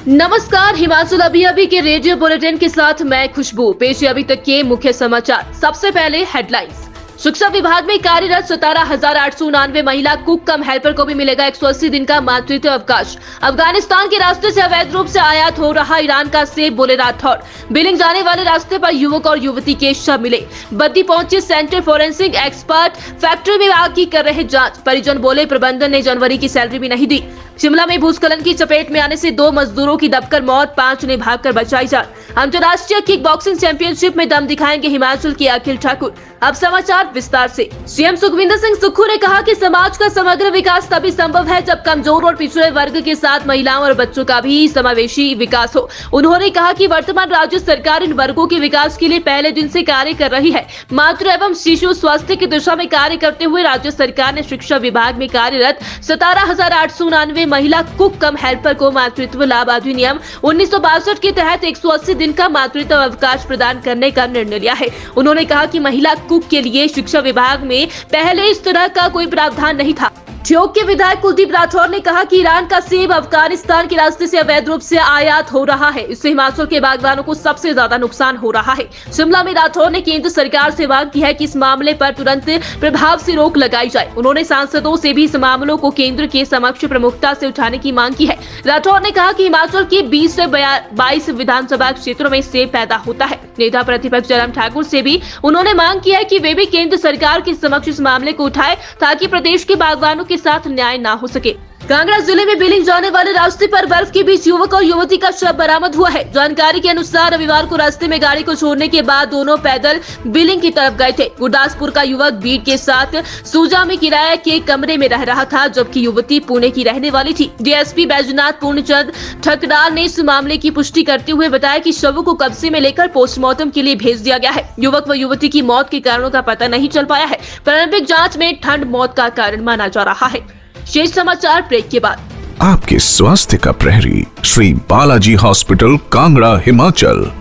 नमस्कार, हिमाचल अभी के रेडियो बुलेटिन के साथ मैं खुशबू। पेश है अभी तक के मुख्य समाचार। सबसे पहले हेडलाइंस। शिक्षा विभाग में कार्यरत 17,899 महिला कुक कम हेल्पर को भी मिलेगा 180 दिन का मातृत्व अवकाश। अफगानिस्तान के रास्ते से अवैध रूप से आयात हो रहा ईरान का सेब, बोले राठौड़। बिलिंग जाने वाले रास्ते पर युवक और युवती के शव मिले। बद्दी पहुंचे सेंटर फोरेंसिक एक्सपर्ट, फैक्ट्री विभाग की कर रहे जांच। परिजन बोले प्रबंधन ने जनवरी की सैलरी भी नहीं दी। शिमला में भूस्खलन की चपेट में आने से 2 मजदूरों की दबकर मौत, 5 ने भागकर बचाई जान। अंतर्राष्ट्रीय किक बॉक्सिंग चैंपियनशिप में दम दिखाएंगे हिमाचल के अखिल ठाकुर। अब समाचार विस्तार से। सीएम सुखविंदर सिंह सुक्खू ने कहा कि समाज का समग्र विकास तभी संभव है जब कमजोर और पिछड़े वर्ग के साथ महिलाओं और बच्चों का भी समावेशी विकास हो। उन्होंने कहा कि वर्तमान राज्य सरकार इन वर्गों के विकास के लिए पहले दिन से कार्य कर रही है। मातृ एवं शिशु स्वास्थ्य की दिशा में कार्य करते हुए राज्य सरकार ने शिक्षा विभाग में कार्यरत 17,899 महिला कुक कम हेल्पर को मातृत्व लाभ अधिनियम 1962 के तहत 180 दिन का मातृत्व अवकाश प्रदान करने का निर्णय लिया है। उन्होंने कहा कि महिला कुक के लिए शिक्षा विभाग में पहले इस तरह का कोई प्रावधान नहीं था। ठियोग के विधायक कुलदीप राठौर ने कहा कि ईरान का सेब अफगानिस्तान के रास्ते से अवैध रूप से आयात हो रहा है। इससे हिमाचल के बागवानों को सबसे ज्यादा नुकसान हो रहा है। शिमला में राठौर ने केंद्र सरकार से मांग की है कि इस मामले पर तुरंत प्रभाव से रोक लगाई जाए। उन्होंने सांसदों से भी इस मामलों को केंद्र के समक्ष प्रमुखता से उठाने की मांग की है। राठौर ने कहा कि हिमाचल के 20 से 22 विधानसभा क्षेत्रों में सेब पैदा होता है। नेता प्रतिपक्ष जयराम ठाकुर से भी उन्होंने मांग की है कि वे भी केंद्र सरकार के समक्ष इस मामले को उठाए ताकि प्रदेश के बागवानों के साथ न्याय ना हो सके। कांगड़ा जिले में बिलिंग जाने वाले रास्ते पर बर्फ के बीच युवक और युवती का शव बरामद हुआ है। जानकारी के अनुसार रविवार को रास्ते में गाड़ी को छोड़ने के बाद दोनों पैदल बिलिंग की तरफ गए थे। गुरदासपुर का युवक बीट के साथ सूजा में किराए के कमरे में रह रहा था, जबकि युवती पुणे की रहने वाली थी। डीएसपी बैजनाथ पूर्णचंद ठकराल ने इस मामले की पुष्टि करते हुए बताया कि शवों को कब्जे में लेकर पोस्टमार्टम के लिए भेज दिया गया है। युवक व युवती की मौत के कारणों का पता नहीं चल पाया है। प्रारंभिक जाँच में ठंड मौत का कारण माना जा रहा है। शेष समाचार ब्रेक के बाद। आपके स्वास्थ्य का प्रहरी श्री बालाजी हॉस्पिटल, कांगड़ा, हिमाचल।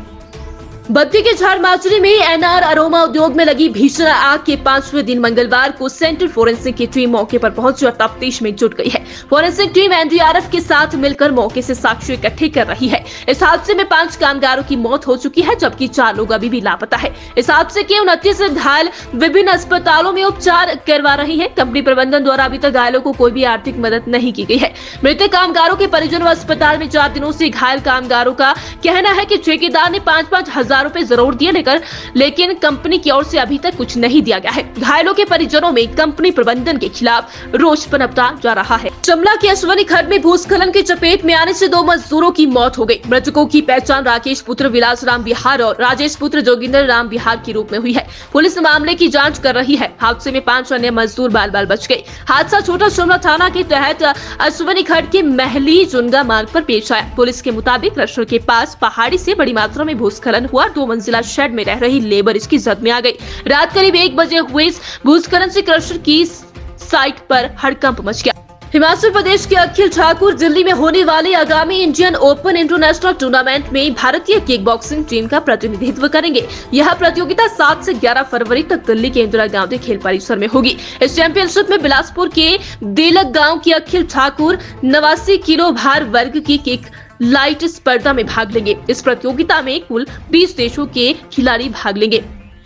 बद्दी के झाड़माचरी में एनआर अरोमा उद्योग में लगी भीषण आग के 5वें दिन मंगलवार को सेंट्रल फोरेंसिक की टीम मौके पर पहुंची और तफ्तीश में जुट गई है। फोरेंसिक टीम एनडीआरएफ के साथ मिलकर मौके से साक्ष्य इकट्ठे कर रही है। इस हादसे में 5 कामगारों की मौत हो चुकी है, जबकि 4 लोग अभी भी लापता है। इस हादसे के 29 घायल विभिन्न अस्पतालों में उपचार करवा रही है। कंपनी प्रबंधन द्वारा अभी तक घायलों को कोई भी आर्थिक मदद नहीं की गई है। मृतक कामगारों के परिजनों अस्पताल में 4 दिनों से घायल कामगारों का कहना है कि ठेकेदार ने 5-5 हजार रुपए जरूर दिए, लेकिन कंपनी की ओर से अभी तक कुछ नहीं दिया गया है। घायलों के परिजनों में कंपनी प्रबंधन के खिलाफ रोष पनपता जा रहा है। शिमला के अश्वनी खड्ड में भूस्खलन की चपेट में आने से 2 मजदूरों की मौत हो गई। मृतकों की पहचान राकेश पुत्र विलास राम बिहार और राजेश पुत्र जोगिंदर राम बिहार के रूप में हुई है। पुलिस मामले की जाँच कर रही है। हादसे में 5 अन्य मजदूर बाल बाल बच गए। हादसा छोटा शिमला थाना के तहत अश्वनी खड्ड के महली जुनगा मार्ग पर पेश आया। पुलिस के मुताबिक क्रशर के पास पहाड़ी से बड़ी मात्रा में भूस्खलन हुआ। 2 मंजिला शेड में रह रही लेबर इसकी जद में आ गई। रात करीब 1 बजे हुए इस भूस्खलन से क्रशर की साइट पर हड़कंप मच गया। हिमाचल प्रदेश के अखिल ठाकुर दिल्ली में होने वाले आगामी इंडियन ओपन इंटरनेशनल टूर्नामेंट में भारतीय किक बॉक्सिंग टीम का प्रतिनिधित्व करेंगे। यह प्रतियोगिता 7 से 11 फरवरी तक दिल्ली के इंदिरा गांधी खेल परिसर में होगी। इस चैंपियनशिप में बिलासपुर के देलक गांव के अखिल ठाकुर 89 किलो भार वर्ग की किक लाइट स्पर्धा में भाग लेंगे। इस प्रतियोगिता में कुल 20 देशों के खिलाड़ी भाग लेंगे।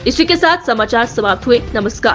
इसी के साथ समाचार समाप्त हुए। नमस्कार।